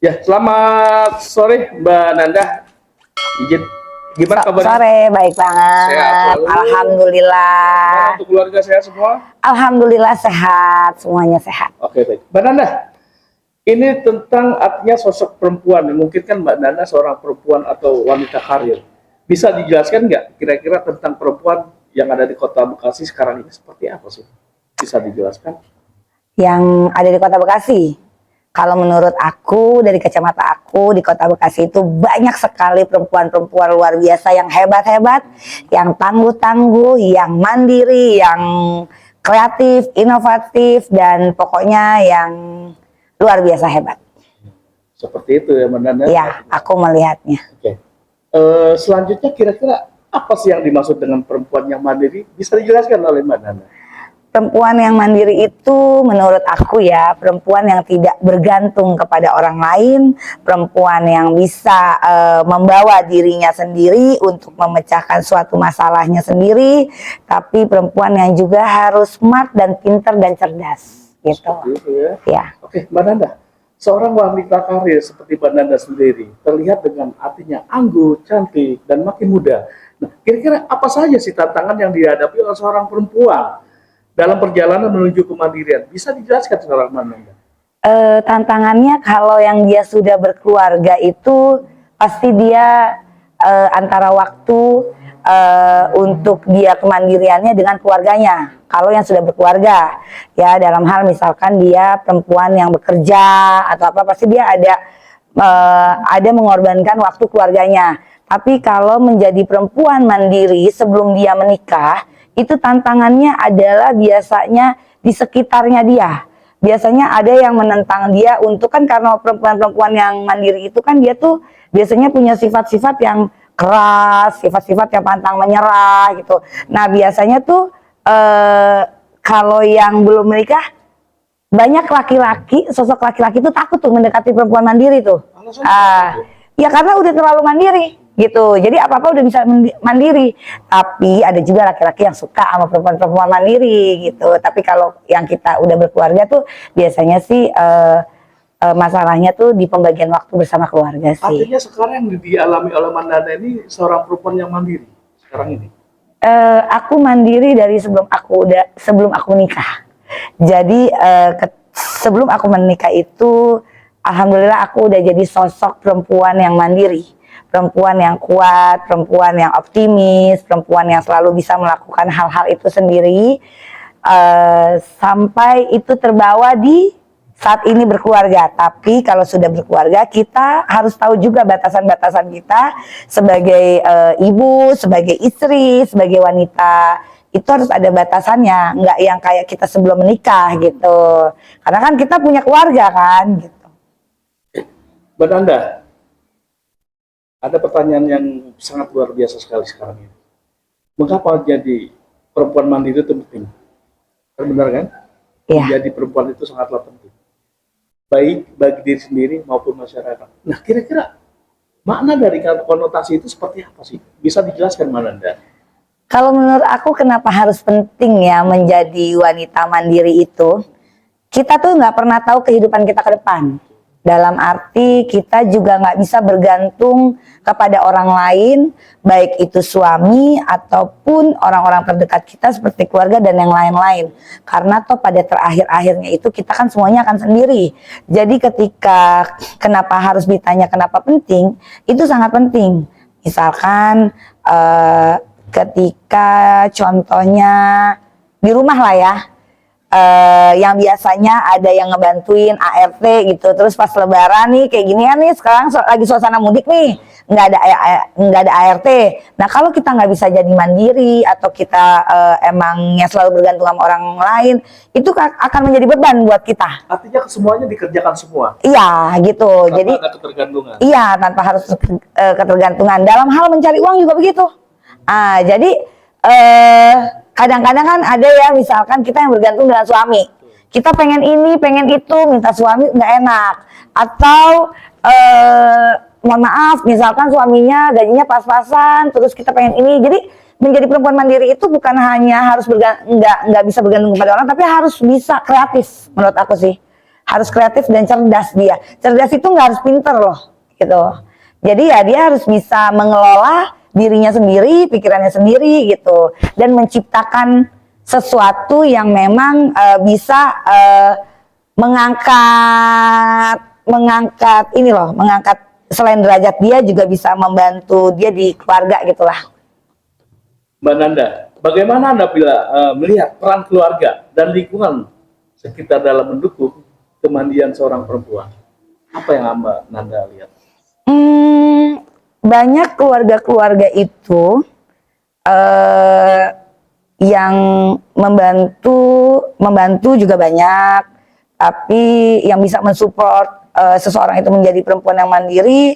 Ya, selamat sore Mbak Nanda. Izin, gimana kabarnya? Sore, baik banget. Sehat selalu. Alhamdulillah. Gimana untuk keluarga sehat semua? Alhamdulillah sehat, semuanya sehat. Oke, baik. Mbak Nanda, ini tentang artinya sosok perempuan. Mungkin kan Mbak Nanda seorang perempuan atau wanita karir. Bisa dijelaskan nggak kira-kira tentang perempuan yang ada di Kota Bekasi sekarang ini seperti apa sih? Bisa dijelaskan? Yang ada di Kota Bekasi. Kalau menurut aku, dari kacamata aku, di Kota Bekasi itu banyak sekali perempuan-perempuan luar biasa yang hebat-hebat, yang tangguh-tangguh, yang mandiri, yang kreatif, inovatif, dan pokoknya yang luar biasa hebat. Seperti itu ya Mbak Nanda? Ya, aku melihatnya. Oke. Selanjutnya kira-kira apa sih yang dimaksud dengan perempuan yang mandiri? Bisa dijelaskan oleh Mbak Nanda? Perempuan yang mandiri itu menurut aku ya, perempuan yang tidak bergantung kepada orang lain, perempuan yang bisa membawa dirinya sendiri untuk memecahkan suatu masalahnya sendiri, tapi perempuan yang juga harus smart dan pintar dan cerdas gitu. Seperti itu ya. Ya. Oke, Mbak Nanda, seorang wanita karir seperti Mbak Nanda sendiri terlihat dengan artinya anggun, cantik, dan makin muda. Nah, kira-kira apa saja sih tantangan yang dihadapi oleh seorang perempuan dalam perjalanan menuju kemandirian? Bisa dijelaskan seorang Mbak Nanda? Tantangannya kalau yang dia sudah berkeluarga itu pasti dia antara waktu untuk dia kemandiriannya dengan keluarganya. Kalau yang sudah berkeluarga, ya dalam hal misalkan dia perempuan yang bekerja atau apa, pasti dia ada mengorbankan waktu keluarganya. Tapi kalau menjadi perempuan mandiri sebelum dia menikah, itu tantangannya adalah biasanya di sekitarnya dia. Biasanya ada yang menentang dia untuk, kan karena perempuan-perempuan yang mandiri itu kan dia tuh biasanya punya sifat-sifat yang keras, sifat-sifat yang pantang menyerah gitu. Nah biasanya tuh kalau yang belum menikah, banyak laki-laki, sosok laki-laki itu takut tuh mendekati perempuan mandiri tuh. Ya karena udah terlalu mandiri gitu, jadi apa-apa udah bisa mandiri. Tapi ada juga laki-laki yang suka sama perempuan-perempuan mandiri gitu. Tapi kalau yang kita udah berkeluarga tuh biasanya sih masalahnya tuh di pembagian waktu bersama keluarga sih. Artinya sekarang yang dialami oleh Mbak Nanda ini seorang perempuan yang mandiri sekarang ini? Aku mandiri dari sebelum aku nikah. Jadi sebelum aku menikah itu, alhamdulillah aku udah jadi sosok perempuan yang mandiri, perempuan yang kuat, perempuan yang optimis, perempuan yang selalu bisa melakukan hal-hal itu sendiri, sampai itu terbawa di saat ini berkeluarga. Tapi kalau sudah berkeluarga, kita harus tahu juga batasan-batasan kita sebagai ibu, sebagai istri, sebagai wanita. Itu harus ada batasannya, nggak yang kayak kita sebelum menikah gitu. Karena kan kita punya keluarga kan gitu. Mbak Nanda, ada pertanyaan yang sangat luar biasa sekali sekarang ini. Mengapa jadi perempuan mandiri itu penting? Benar kan? Iya. Menjadi perempuan itu sangatlah penting. Baik bagi diri sendiri maupun masyarakat. Nah, kira-kira makna dari konotasi itu seperti apa sih? Bisa dijelaskan Mbak Nanda? Kalau menurut aku kenapa harus penting ya menjadi wanita mandiri itu, kita tuh nggak pernah tahu kehidupan kita ke depan. Dalam arti kita juga nggak bisa bergantung kepada orang lain, baik itu suami ataupun orang-orang terdekat kita seperti keluarga dan yang lain-lain. Karena toh pada terakhir-akhirnya itu kita kan semuanya akan sendiri. Jadi ketika kenapa harus ditanya kenapa penting, itu sangat penting. Misalkan ketika contohnya di rumah lah ya, yang biasanya ada yang ngebantuin ART gitu, terus pas lebaran nih kayak gini kan nih, sekarang lagi suasana mudik nih, nggak ada ART. Nah kalau kita nggak bisa jadi mandiri atau kita emangnya selalu bergantung sama orang lain, itu akan menjadi beban buat kita. Artinya semuanya dikerjakan semua? Iya gitu. Tanpa jadi ada ketergantungan? Iya, tanpa harus ketergantungan. Dalam hal mencari uang juga begitu. Jadi kadang-kadang kan ada ya, misalkan kita yang bergantung dengan suami, kita pengen ini, pengen itu, minta suami nggak enak, atau mohon maaf, misalkan suaminya gajinya pas-pasan, terus kita pengen ini. Jadi menjadi perempuan mandiri itu bukan hanya harus nggak bisa bergantung kepada orang, tapi harus bisa kreatif menurut aku sih. harus kreatif dan cerdas dia. Cerdas itu nggak harus pinter loh, gitu. Jadi ya dia harus bisa mengelola dirinya sendiri, pikirannya sendiri gitu, dan menciptakan sesuatu yang memang bisa mengangkat ini loh, mengangkat selain derajat dia juga bisa membantu dia di keluarga gitulah. Mbak Nanda, bagaimana Anda bila melihat peran keluarga dan lingkungan sekitar dalam mendukung kemandirian seorang perempuan? Apa yang Mbak Nanda lihat? Banyak keluarga-keluarga itu yang membantu juga banyak, tapi yang bisa mensupport seseorang itu menjadi perempuan yang mandiri,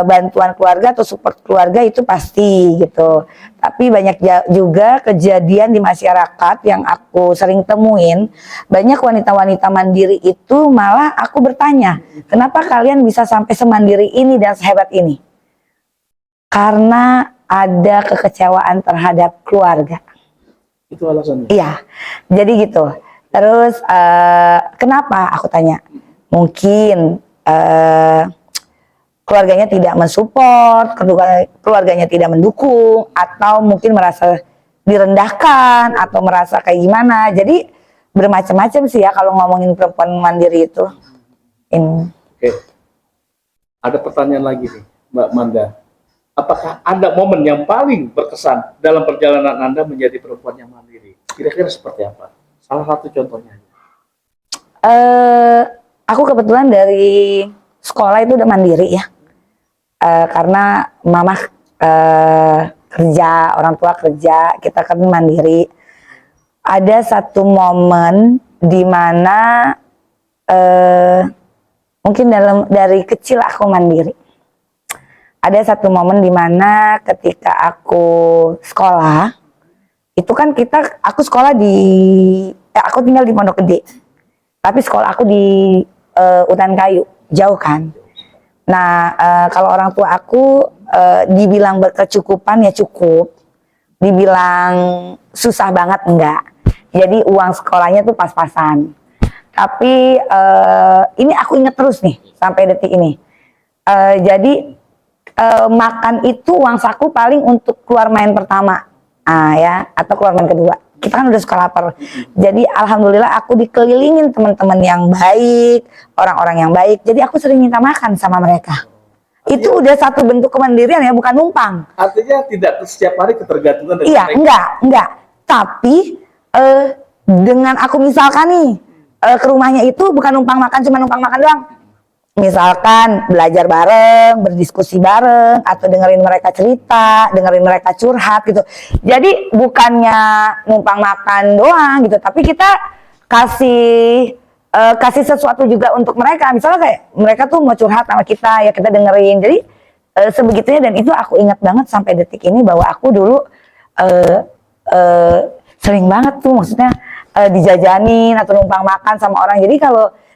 bantuan keluarga atau support keluarga itu pasti gitu. Tapi banyak juga kejadian di masyarakat yang aku sering temuin, banyak wanita-wanita mandiri itu malah aku bertanya, kenapa kalian bisa sampai semandiri ini dan sehebat ini? Karena ada kekecewaan terhadap keluarga. Itu alasannya? Iya, jadi gitu. Terus kenapa aku tanya? Mungkin keluarganya tidak mensupport, keluarganya tidak mendukung, atau mungkin merasa direndahkan, atau merasa kayak gimana. Jadi bermacam-macam sih ya kalau ngomongin perempuan mandiri itu. Oke. Ada pertanyaan lagi nih, Mbak Manda. Apakah ada momen yang paling berkesan dalam perjalanan Anda menjadi perempuan yang mandiri? Kira-kira seperti apa? Salah satu contohnya. Aku kebetulan dari sekolah itu udah mandiri ya. Karena mama kerja, orang tua kerja, kita kan mandiri. Ada satu momen di mana mungkin dari kecil aku mandiri. Ada satu momen di mana ketika aku sekolah, itu kan aku sekolah aku tinggal di Pondok Gede, tapi sekolah aku di Utan Kayu, jauh kan. Nah, kalau orang tua aku dibilang berkecukupan ya cukup, dibilang susah banget enggak. Jadi uang sekolahnya tuh pas-pasan. Tapi ini aku inget terus nih sampai detik ini. Jadi makan itu uang saku paling untuk keluar main pertama, ya, atau keluar main kedua. Kita kan udah suka lapar. Jadi alhamdulillah aku dikelilingin teman-teman yang baik, orang-orang yang baik. Jadi aku sering minta makan sama mereka. Itu udah satu bentuk kemandirian ya, bukan numpang. Artinya tidak setiap hari ketergantungan dengan Iya, mereka. enggak. Tapi dengan aku misalkan nih ke rumahnya itu bukan numpang makan, cuma numpang makan doang. Misalkan belajar bareng, berdiskusi bareng, atau dengerin mereka cerita, dengerin mereka curhat gitu. Jadi bukannya numpang makan doang gitu, tapi kita kasih sesuatu juga untuk mereka. Misalnya kayak mereka tuh mau curhat sama kita, ya kita dengerin. Jadi sebegitunya, dan itu aku ingat banget sampai detik ini bahwa aku dulu sering banget tuh maksudnya dijajanin atau numpang makan sama orang. Jadi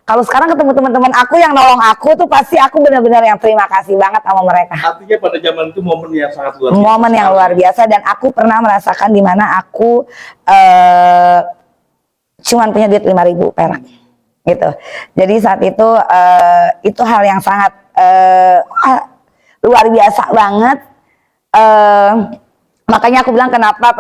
kalau sekarang ketemu teman-teman aku yang nolong aku tuh pasti aku benar-benar yang terima kasih banget sama mereka. Artinya pada zaman itu momen yang sangat luar biasa. Momen yang luar biasa, dan aku pernah merasakan di mana aku cuman punya duit 5.000 perak gitu. Jadi saat itu hal yang sangat luar biasa banget. Makanya aku bilang kenapa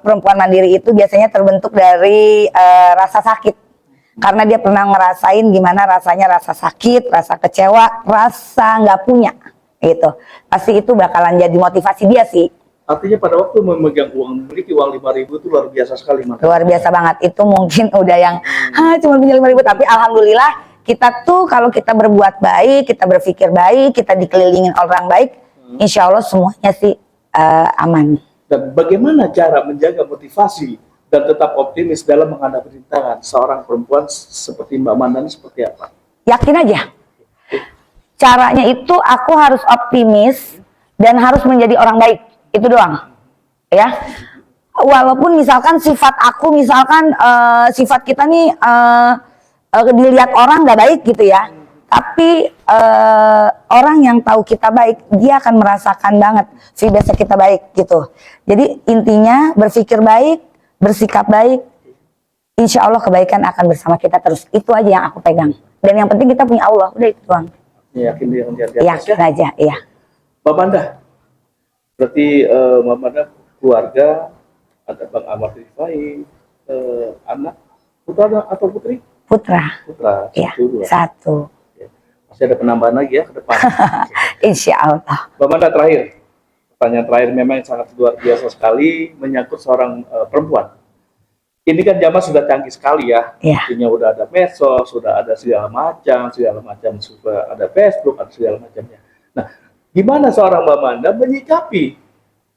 perempuan mandiri itu biasanya terbentuk dari rasa sakit. Karena dia pernah ngerasain gimana rasanya rasa sakit, rasa kecewa, rasa nggak punya, gitu. Pasti itu bakalan jadi motivasi dia sih. Artinya pada waktu memegang uang, memiliki uang 5.000 itu luar biasa sekali. Luar biasa banget. Itu mungkin udah yang cuma punya 5.000, tapi alhamdulillah kita tuh kalau kita berbuat baik, kita berpikir baik, kita dikelilingin orang baik, insya Allah semuanya sih aman. Dan bagaimana cara menjaga motivasi dan tetap optimis dalam menghadapi rintangan seorang perempuan seperti Mbak Manda seperti apa? Yakin aja. Caranya itu aku harus optimis dan harus menjadi orang baik. Itu doang. Ya. Walaupun misalkan sifat aku, misalkan sifat kita nih dilihat orang nggak baik gitu ya. Tapi orang yang tahu kita baik, dia akan merasakan banget feedback kita baik gitu. Jadi intinya berpikir baik, bersikap baik, insya Allah kebaikan akan bersama kita terus. Itu aja yang aku pegang. Dan yang penting kita punya Allah, udah itu doang. Yakin dia yang di atas Yakin ya. aja, iya. Mbak Manda, berarti Mbak Manda keluarga, ada Bang Ahmad Rifai, anak, putra atau putri? Putra, Putra, iya, dua. satu. Ya. Masih ada penambahan lagi ya ke depan. Insya Allah. Mbak Manda terakhir, pertanyaan terakhir memang yang sangat luar biasa sekali menyangkut seorang perempuan. Ini kan zaman sudah canggih sekali ya, Iya. artinya udah ada medsos, sudah ada segala macam, sudah ada Facebook, ada segala macamnya. Nah, gimana seorang Mbak Manda menyikapi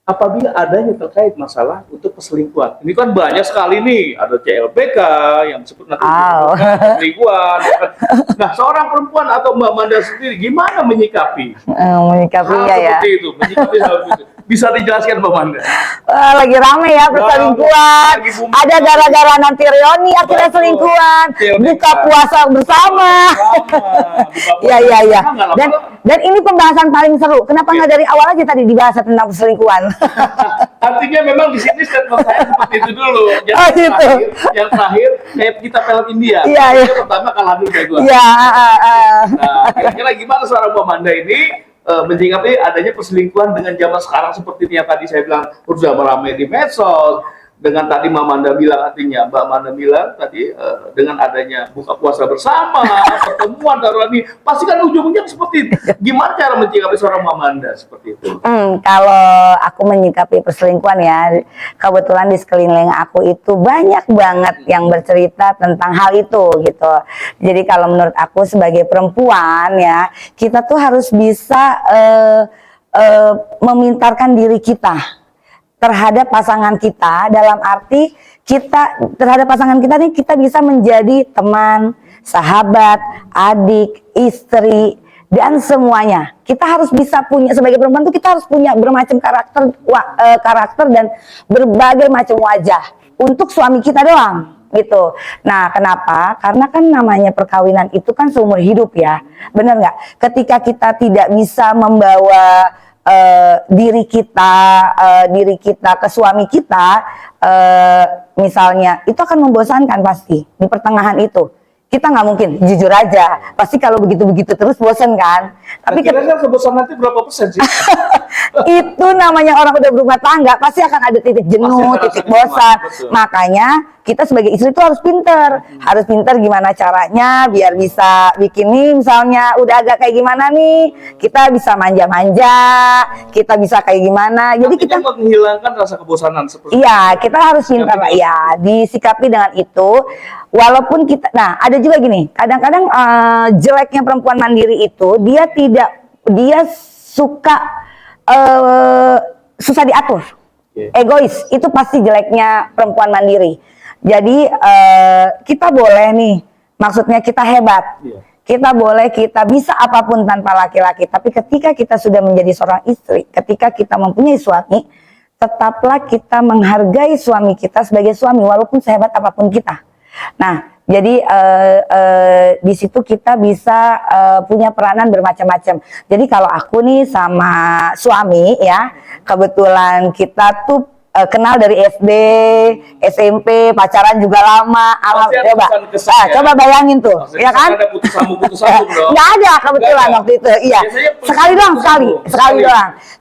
apabila adanya terkait masalah untuk perselingkuhan? Ini kan banyak sekali nih, ada CLBK yang disebut nanti perselingkuhan. Ya kan? Nah, seorang perempuan atau Mbak Manda sendiri gimana menyikapi Menyikapinya hal ya. seperti itu? Menyikapi hal itu. Bisa dijelaskan Mbak Manda? Lagi rame ya perselingkuhan. Lagi booming. Ada gara-gara nanti reuni akhirnya Betul. selingkuhan. CLBK. Buka puasa bersama. Iya iya iya. Dan ini pembahasan paling seru. Kenapa nggak dari awal aja tadi dibahas tentang perselingkuhan? Artinya memang di sini statement saya seperti itu dulu. Jadi Oh, gitu. yang terakhir kayak kita film India. Iya, iya. Yang pertama kalah dulu kayak gua. Iya. Nah, kira-kira gimana seorang Mbak Manda ini menyikapi adanya perselingkuhan dengan zaman sekarang seperti yang tadi saya bilang sudah meramai di medsos, dengan tadi Mbak Manda bilang, artinya Mbak Manda bilang tadi dengan adanya buka puasa bersama, pertemuan taruhan ini, pasti kan ujung-ujungnya seperti itu. Gimana cara menyikapi seorang Mbak Manda seperti itu? Kalau aku menyikapi perselingkuhan ya, kebetulan di sekeliling aku itu banyak banget yang bercerita tentang hal itu gitu. Jadi kalau menurut aku sebagai perempuan ya, kita tuh harus bisa memintarkan diri kita terhadap pasangan kita, dalam arti kita terhadap pasangan kita nih kita bisa menjadi teman, sahabat, adik, istri, dan semuanya. Kita harus bisa punya, sebagai perempuan tuh kita harus punya bermacam karakter dan berbagai macam wajah untuk suami kita doang gitu. Nah, kenapa? Karena kan namanya perkawinan itu kan seumur hidup ya, bener nggak? Ketika kita tidak bisa membawa diri kita ke suami kita, misalnya, itu akan membosankan pasti di pertengahan itu. Kita nggak mungkin, jujur aja, pasti kalau begitu-begitu terus bosen kan. Tapi kira-kira kebosanan itu berapa persen sih? itu namanya orang udah berumah tangga, pasti akan ada titik jenuh, titik bosan. Makanya kita sebagai istri itu harus pinter, gimana caranya biar bisa bikin nih, misalnya udah agak kayak gimana nih, kita bisa manja-manja, kita bisa kayak gimana. Jadi kita menghilangkan rasa kebosanan seperti iya, kita harus pintar Pak. Ya, disikapi dengan itu. Walaupun kita, nah ada juga gini, kadang-kadang jeleknya perempuan mandiri itu dia suka susah diatur, egois. Itu pasti jeleknya perempuan mandiri. Jadi kita boleh nih, maksudnya kita hebat. Kita boleh, kita bisa apapun tanpa laki-laki. Tapi ketika kita sudah menjadi seorang istri, ketika kita mempunyai suami, tetaplah kita menghargai suami kita sebagai suami, walaupun sehebat apapun kita. Nah, jadi di situ kita bisa punya peranan bermacam-macam. Jadi kalau aku nih sama suami ya, kebetulan kita tuh kenal dari SD, SMP, pacaran juga lama. Coba bayangin tuh, ya kan? Ada putus sambung dong. Nggak ada kebetulan waktu itu, iya. Sekali doang.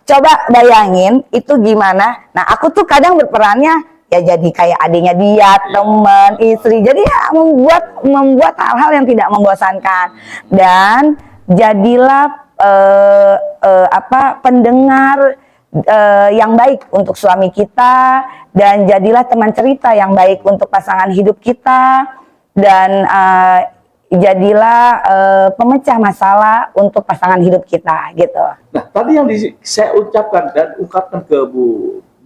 Coba bayangin itu gimana. Nah, aku tuh kadang berperannya ya jadi kayak adiknya dia, teman, istri. Jadi ya membuat hal-hal yang tidak membosankan. Dan jadilah pendengar yang baik untuk suami kita, dan jadilah teman cerita yang baik untuk pasangan hidup kita, dan jadilah pemecah masalah untuk pasangan hidup kita gitu. Nah, tadi yang saya ucapkan dan ungkapkan ke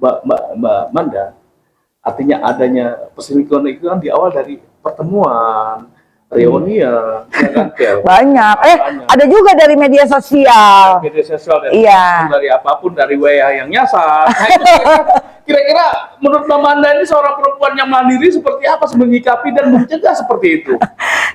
Mbak Manda, artinya adanya perselingkuhan itu kan di awal dari pertemuan, reunian, ya kan? Banyak. Ada juga dari media sosial. Media sosial Iya. Dari apapun, dari WA yang nyasar. Nah, Kira-kira menurut Mbak Manda ini seorang perempuan yang mandiri seperti apa menyikapi dan mencegah seperti itu?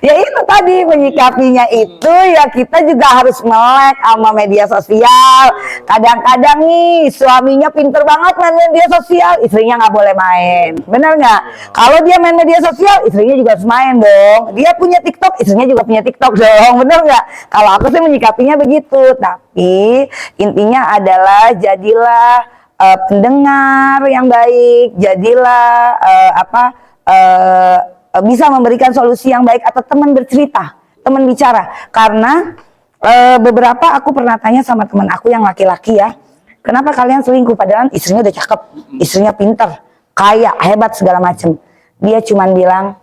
Ya itu tadi menyikapinya itu ya kita juga harus melek sama media sosial. Kadang-kadang nih suaminya pinter banget main media sosial, istrinya nggak boleh main. Bener nggak? Kalau dia main media sosial, istrinya juga harus main dong. Dia punya TikTok, istrinya juga punya TikTok dong. Bener nggak? Kalau aku sih menyikapinya begitu. Tapi intinya adalah jadilah pendengar yang baik, jadilah bisa memberikan solusi yang baik atau teman bercerita, teman bicara. Karena beberapa aku pernah tanya sama teman aku yang laki-laki ya, kenapa kalian selingkuh padahal istrinya udah cakep, istrinya pinter, kaya, hebat segala macem. Dia cuman bilang,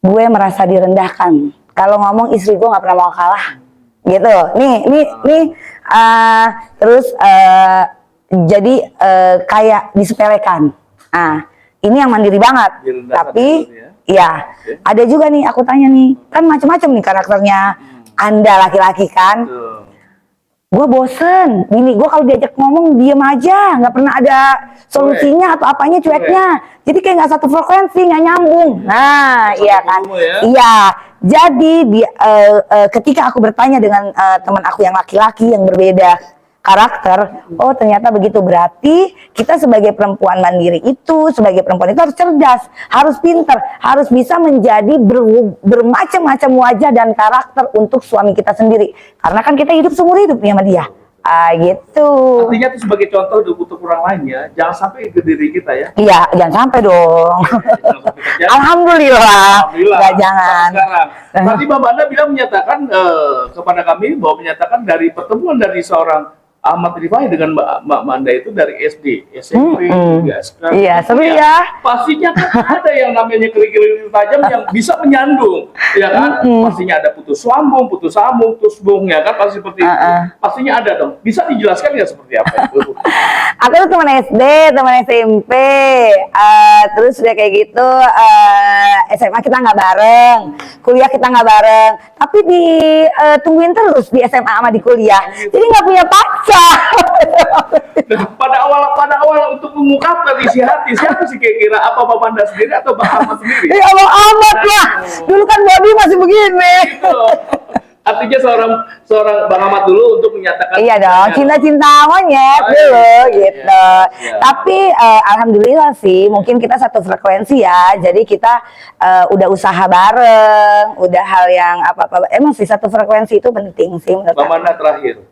gue merasa direndahkan. Kalau ngomong istri gue nggak pernah mau kalah, gitu. Terus jadi kayak disepelekan. Nah, ini yang mandiri banget. Tapi ya, ada juga nih aku tanya nih, kan macam-macam nih karakternya Anda laki-laki kan. Gue bosen, bini gue kalau diajak ngomong diem aja, nggak pernah ada solusinya atau apanya, cueknya. Jadi kayak nggak satu frekuensi, nggak nyambung. Nah, iya kan? Iya. Jadi ketika aku bertanya dengan teman aku yang laki-laki yang berbeda karakter, oh ternyata begitu. Berarti kita sebagai perempuan mandiri itu, sebagai perempuan itu harus cerdas, harus pinter, harus bisa menjadi bermacam-macam wajah dan karakter untuk suami kita sendiri. Karena kan kita hidup seumur hidup sama dia. Gitu. Artinya itu sebagai contoh untuk orang lain ya, jangan sampai ke diri kita ya. Iya, jangan sampai dong. Alhamdulillah. Nggak, jangan. Sekarang, tadi Mbak Manda bilang menyatakan kepada kami bahwa menyatakan dari pertemuan dari seorang Ahmad Rifai dengan Mbak Manda itu dari SD, SMP, juga sekarang. Iya, seru ya. Pastinya kan ada yang namanya kerikil tajam yang bisa menyandung, ya kan? Pastinya ada putus sambung, tusbung, ya kan? Pasti seperti itu. Pastinya ada dong. Bisa dijelaskan nggak seperti apa itu? Aku tuh teman SD, teman SMP, terus udah kayak gitu SMA kita nggak bareng, kuliah kita nggak bareng, tapi tungguin terus di SMA sama di kuliah, jadi nggak punya pacar. pada awal untuk mengungkapkan isi hati, siapa sih kira-kira, apa Mbak Manda sendiri atau Mbak Ahmad sendiri? Ya Abang Ahmad lah, dulu kan body masih begini. Gitu. Artinya seorang Bang Ahmad dulu untuk menyatakan. Iya dong, cinta-cinta monyet dulu gitu. Tapi alhamdulillah sih, mungkin kita satu frekuensi ya. Jadi kita udah usaha bareng, udah hal yang apa-apa. Emang sih satu frekuensi itu penting sih menurut Mbak Manda terakhir.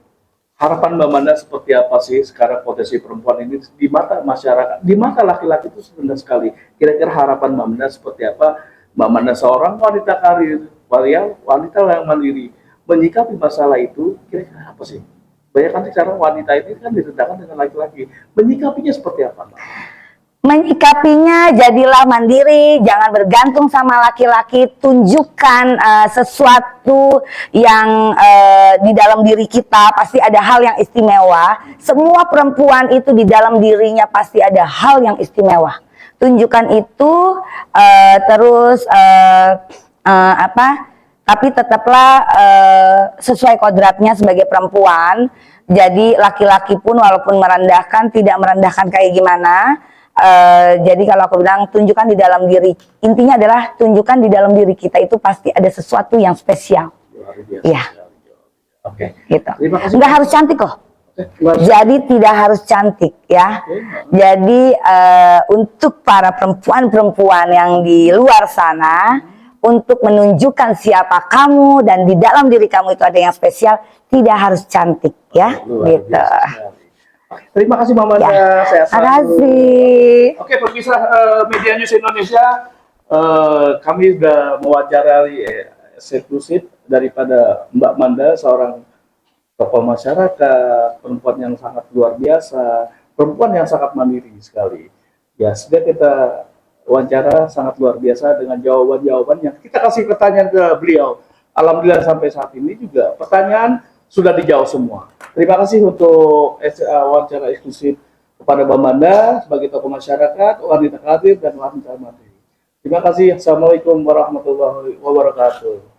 Harapan Mbak Manda seperti apa sih sekarang potensi perempuan ini di mata masyarakat, di mata laki-laki itu rendah sekali. Kira-kira harapan Mbak Manda seperti apa? Mbak Manda seorang wanita karir, wanita yang mandiri, menyikapi masalah itu, kira-kira apa sih? Banyak kan sekarang wanita ini kan direndahkan dengan laki-laki. Menyikapinya seperti apa, Mbak? Menyikapinya jadilah mandiri, jangan bergantung sama laki-laki, tunjukkan sesuatu yang di dalam diri kita, pasti ada hal yang istimewa. Semua perempuan itu di dalam dirinya pasti ada hal yang istimewa. Tunjukkan itu, terus tapi tetaplah sesuai kodratnya sebagai perempuan. Jadi laki-laki pun walaupun merendahkan, tidak merendahkan kayak gimana. Jadi kalau aku bilang tunjukkan di dalam diri, intinya adalah tunjukkan di dalam diri kita itu pasti ada sesuatu yang spesial. Iya. Oke. Gitu. Terima kasih. Nggak harus cantik kok. Jadi tidak harus cantik ya. Jadi untuk para perempuan-perempuan yang di luar sana, untuk menunjukkan siapa kamu dan di dalam diri kamu itu ada yang spesial, tidak harus cantik ya. Gitu. Terima kasih Mbak Manda, saya terima kasih. Oke, pemirsa Media News Indonesia, kami sudah mewawancarai eksklusif daripada Mbak Manda, seorang tokoh masyarakat, perempuan yang sangat luar biasa, perempuan yang sangat mandiri sekali. Ya, sudah kita wawancara sangat luar biasa dengan jawaban-jawaban yang kita kasih pertanyaan ke beliau. Alhamdulillah sampai saat ini juga pertanyaan sudah dijawab semua. Terima kasih untuk wawancara eksklusif kepada Mbak Manda sebagai tokoh masyarakat, wanita karir dan wanita mandiri. Terima kasih. Assalamualaikum warahmatullahi wabarakatuh.